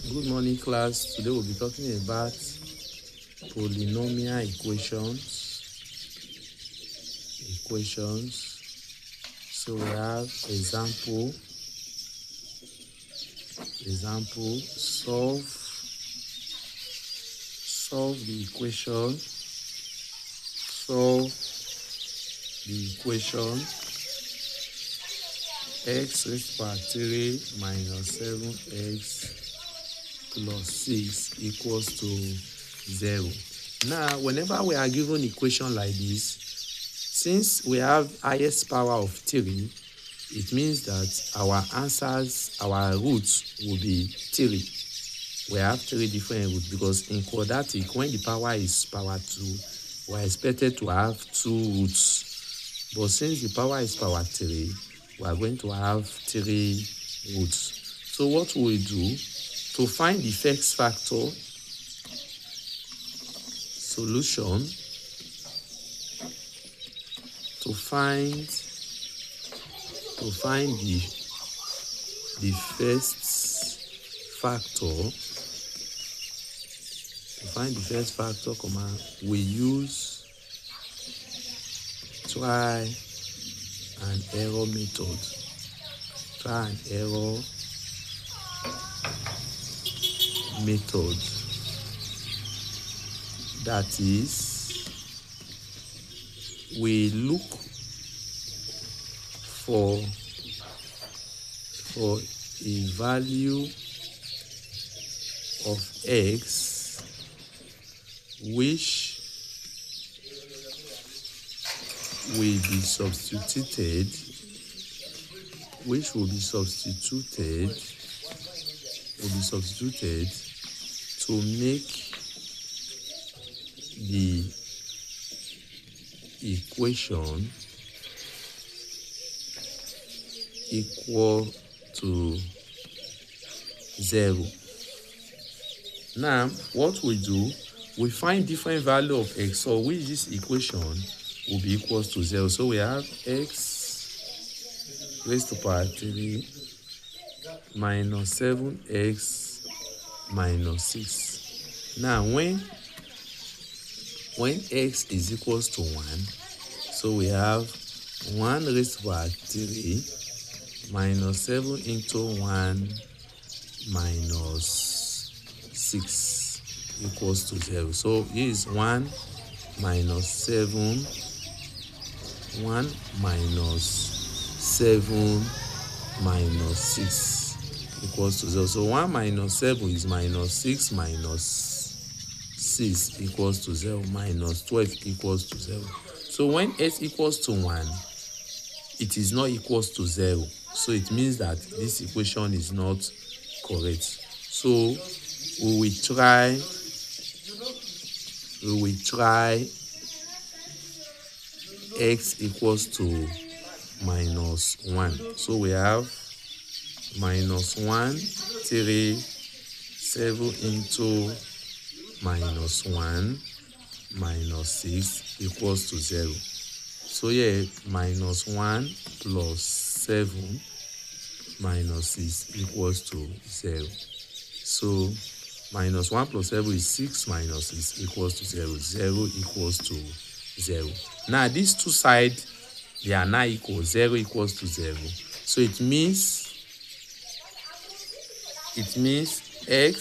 Good morning, class. Today we'll be talking about polynomial equations. So we have example, solve the equation, x raised to power 3 minus 7x plus 6 equals to 0. Now, whenever we are given equation like this, since we have highest power of 3, it means that our roots will be 3. We have 3 different roots because in quadratic, when the power is power 2, we are expected to have 2 roots. But since the power is power 3, we are going to have 3 roots. So what we do to find the first factor, solution, to find the first factor, we use try and error method. That is, we look for a value of x which will be substituted to make the equation equal to 0. Now, what we do, we find different value of x, so which this equation will be equals to 0. So we have x raised to power 3 minus 7x minus 6. Now, when x is equals to 1, so we have 1 raised to power 3 minus 7 into 1 minus 6 equals to 0. So here is 1 minus 7, 1 minus 7 minus 6 equals to 0. So 1 minus 7 is minus 6 minus 6 equals to 0, minus 12 equals to 0. So when x equals to 1, it is not equals to 0. So it means that this equation is not correct. So we will try x equals to minus 1. So we have minus 1, 3, 7 into minus 1 minus 6 equals to 0. So here, minus 1 plus 7 minus 6 equals to 0. So minus 1 plus 7 is 6 minus 6 equals to 0. 0 equals to 0. Now, these two sides, they are now equal. 0 equals to 0. So it means x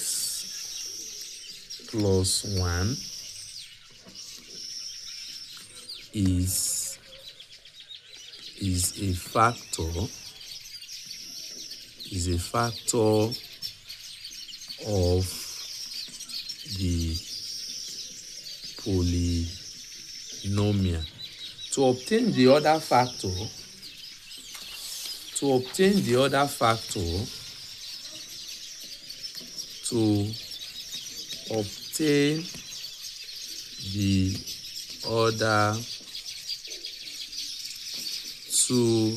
plus 1 is a factor of the polynomial. To obtain the other factor, two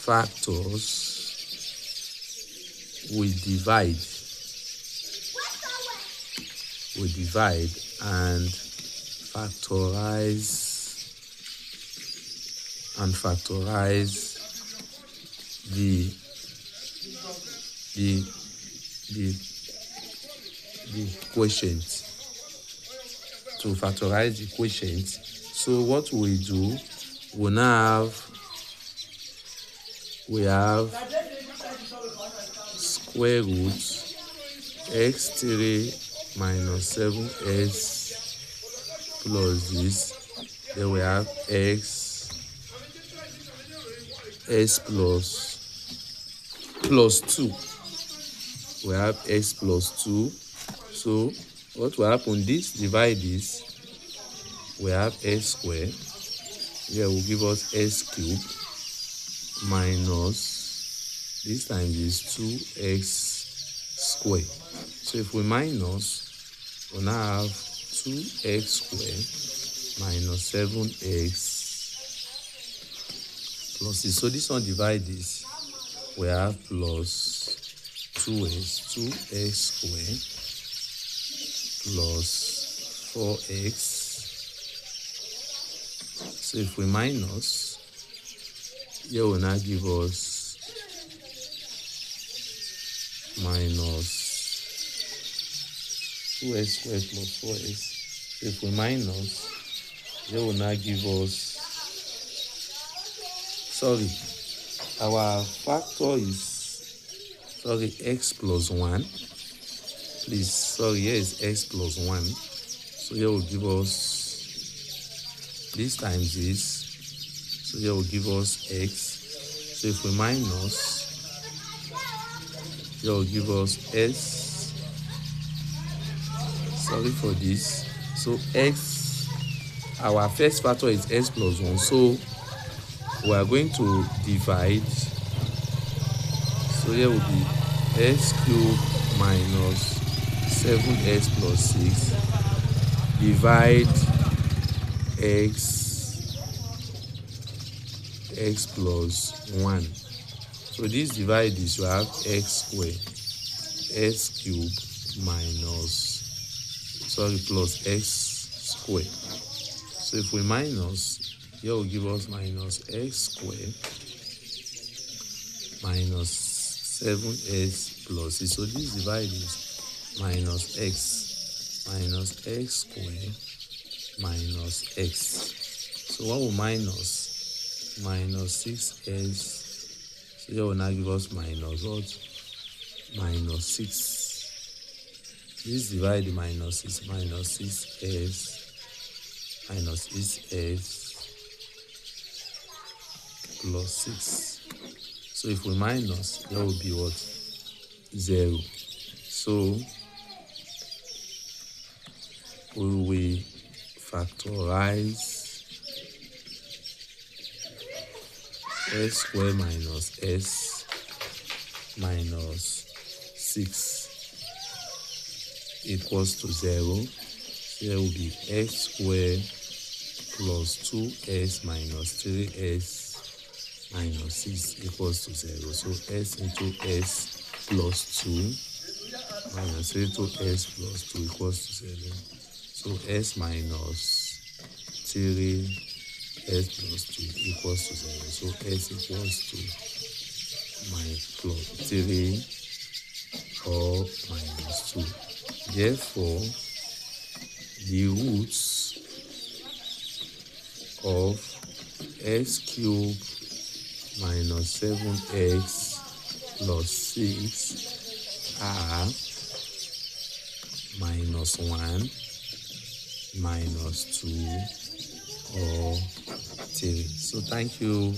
factors, we divide and factorize the the quotient, to factorize the quotient. So what we do, we have square root x3 minus 7s plus this. Then we have s plus 2. We have x plus 2. So what will happen? This divide this. We have s squared. Here will give us s cubed minus this times is 2x squared. So if we minus, we now have 2x squared minus 7x plus this. So this one divide this. We have plus 2x squared plus 4x. So if we minus, here will now give us minus 2x squared plus 4x. If we minus, here will now give us, our factor is, x plus 1. Please, here is x plus 1. So here will give us, this times this. So here will give us x. So if we minus, here will give us s. Sorry for this. So x, our first factor is x plus 1. So we are going to divide. So here will be x cubed minus 7x plus 6 divide x plus 1. So this divide this, you have x squared, x cubed minus, plus x squared. So if we minus, here will give us minus x squared minus 7x plus 6. So this divide is minus x squared minus x. So what will minus 6s. So here will now give us minus what? Minus 6. This divide the minus is minus 6s minus 6s plus 6. So if we minus, there will be what? 0. So we factorize s squared minus s minus 6 equals to 0. Here will be x squared plus 2s minus 3s minus 6 equals to 0. So s into s plus 2 minus 3 to s plus 2 equals to 0. So s minus 3 s plus 2 equals to 0. So s equals to plus 3 or minus 2. Therefore, the roots of x cubed minus 7x plus 6 are minus 1, minus 2, or 3. So thank you.